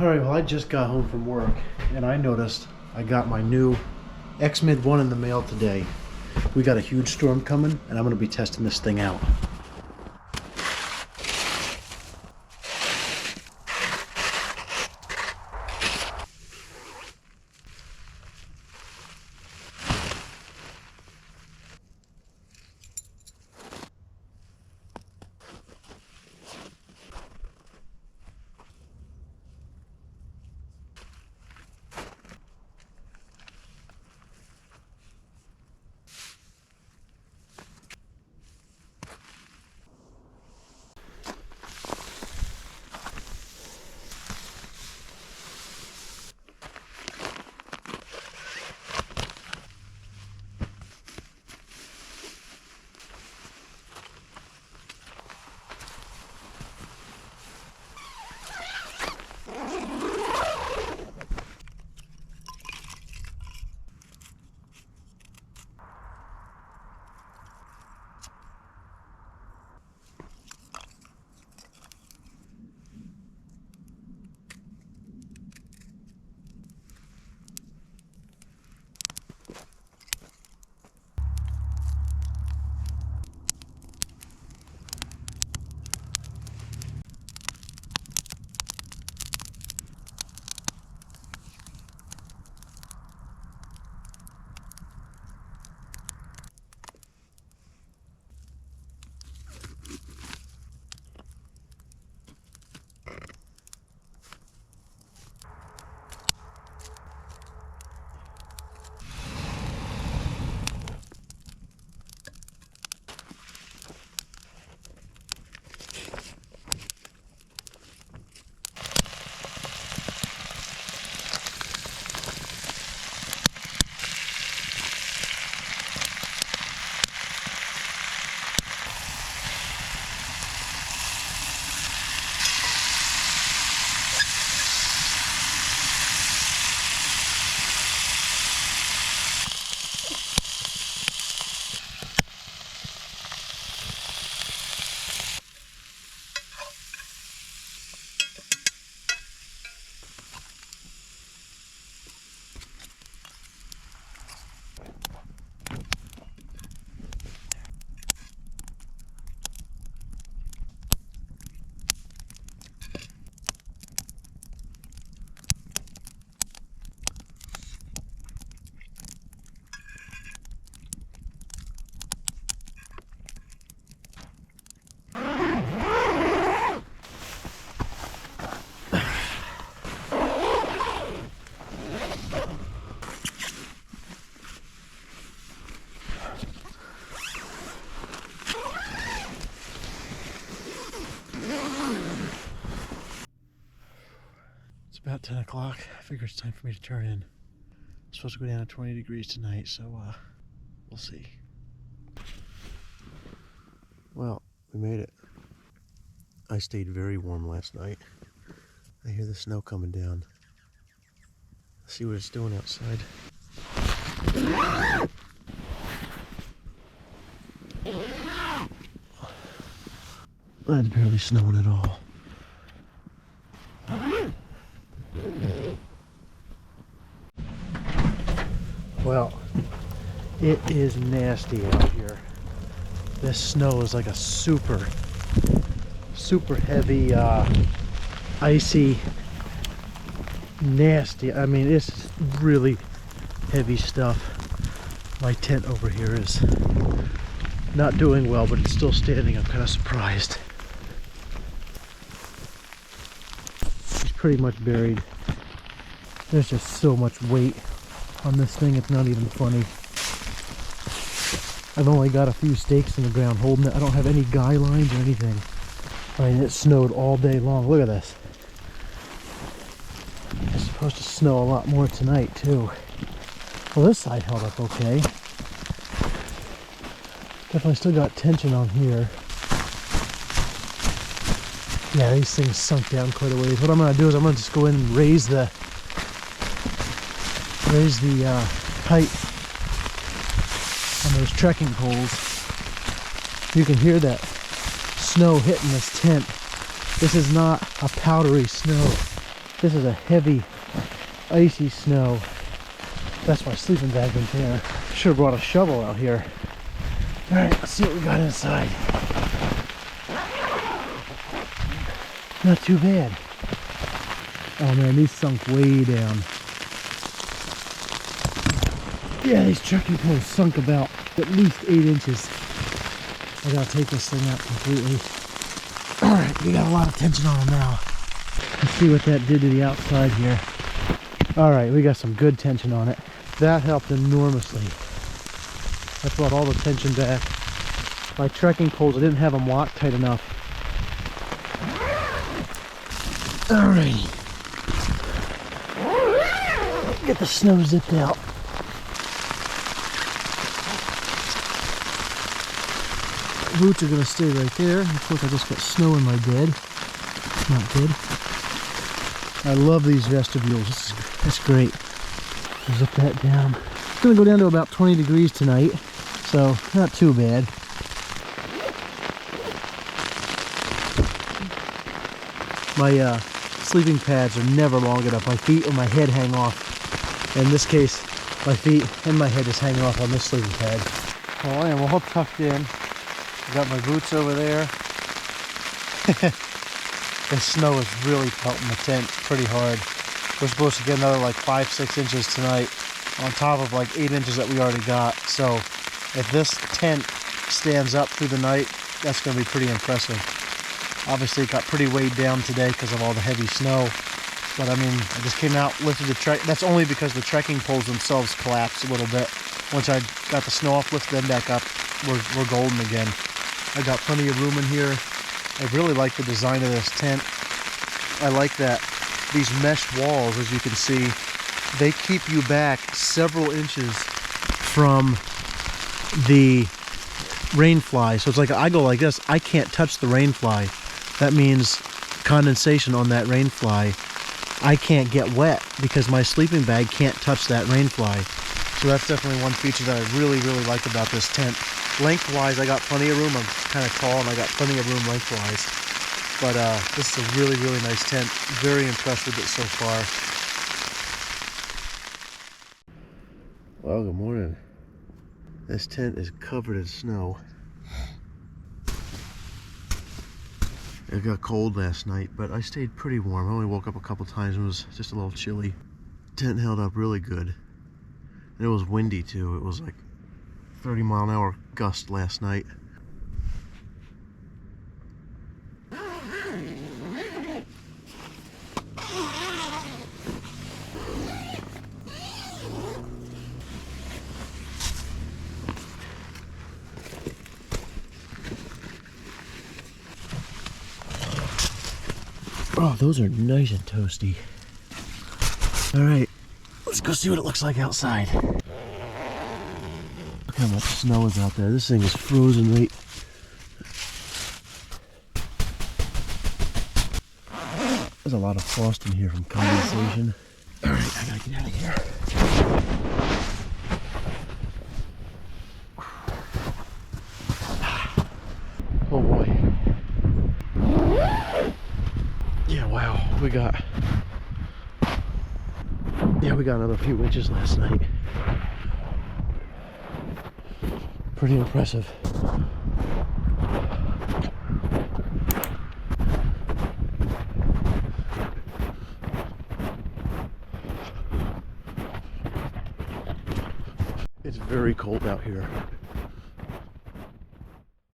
Alright, well I just got home from work and I noticed I got my new X-Mid 1 in the mail today. We got a huge storm coming and I'm going to be testing this thing out. It's about 10 o'clock. I figure it's time for me to turn in. I'm supposed to go down to 20 degrees tonight, so we'll see. Well, we made it. I stayed very warm last night. I hear the snow coming down. Let's see what it's doing outside. It's barely snowing at all. Well, it is nasty out here. This snow is like a super heavy, icy, nasty. I mean, it's really heavy stuff. My tent over here is not doing well, but it's still standing. I'm kind of surprised. It's pretty much buried. There's just so much weight on this thing, it's not even funny. I've only got a few stakes in the ground holding it. I don't have any guy lines or anything. I mean, it snowed all day long. Look at this. It's supposed to snow a lot more tonight too. Well, this side held up okay. Definitely still got tension on here. Yeah, these things sunk down quite a ways. What I'm going to do is I'm going to just go in and raise the height on those trekking poles. You can hear that snow hitting this tent. This is not a powdery snow. This is a heavy, icy snow. That's my sleeping bag right there. Should have brought a shovel out here. All right, let's see what we got inside. Not too bad. Oh man, these sunk way down. Yeah, these trekking poles sunk about at least 8 inches. I gotta take this thing out completely. All right, we got a lot of tension on them now. Let's see what that did to the outside here. All right, we got some good tension on it. That helped enormously. That brought all the tension back. My trekking poles, I didn't have them locked tight enough. All right. Get the snow zipped out. Boots are gonna stay right there. Of course, I just got snow in my bed. Not good. I love these vestibules. That's great. Zip that down. It's gonna go down to about 20 degrees tonight, so not too bad. My sleeping pads are never long enough. My feet or my head hang off. In this case, my feet and my head just hang off on this sleeping pad. Well, I am all tucked in. I got my boots over there. The snow is really pelting the tent pretty hard. We're supposed to get another like 5-6 inches tonight on top of like 8 inches that we already got. So if this tent stands up through the night, that's going to be pretty impressive. Obviously it got pretty weighed down today because of all the heavy snow. But I mean, I just came out, lifted the trek. That's only because the trekking poles themselves collapsed a little bit. Once I got the snow off, lifted them back up, we're golden again. I got plenty of room in here. I really like the design of this tent. I like that these mesh walls, as you can see, they keep you back several inches from the rainfly. So it's like I go like this, I can't touch the rainfly. That means condensation on that rainfly. I can't get wet because my sleeping bag can't touch that rainfly. So that's definitely one feature that I really, really like about this tent. Lengthwise, I got plenty of room. I'm kind of tall and I got plenty of room lengthwise. But this is a really, really nice tent. Very impressed with it so far. Well, good morning. This tent is covered in snow. It got cold last night, but I stayed pretty warm. I only woke up a couple times and it was just a little chilly. Tent held up really good. And it was windy too. It was like 30-mile-an-hour gust last night. Oh, those are nice and toasty. All right, let's go see what it looks like outside. Look how much snow is out there. This thing is frozen right. There's a lot of frost in here from condensation. All right, I gotta get out of here. Oh boy. Yeah, wow, we got another few inches last night. Pretty impressive. It's very cold out here.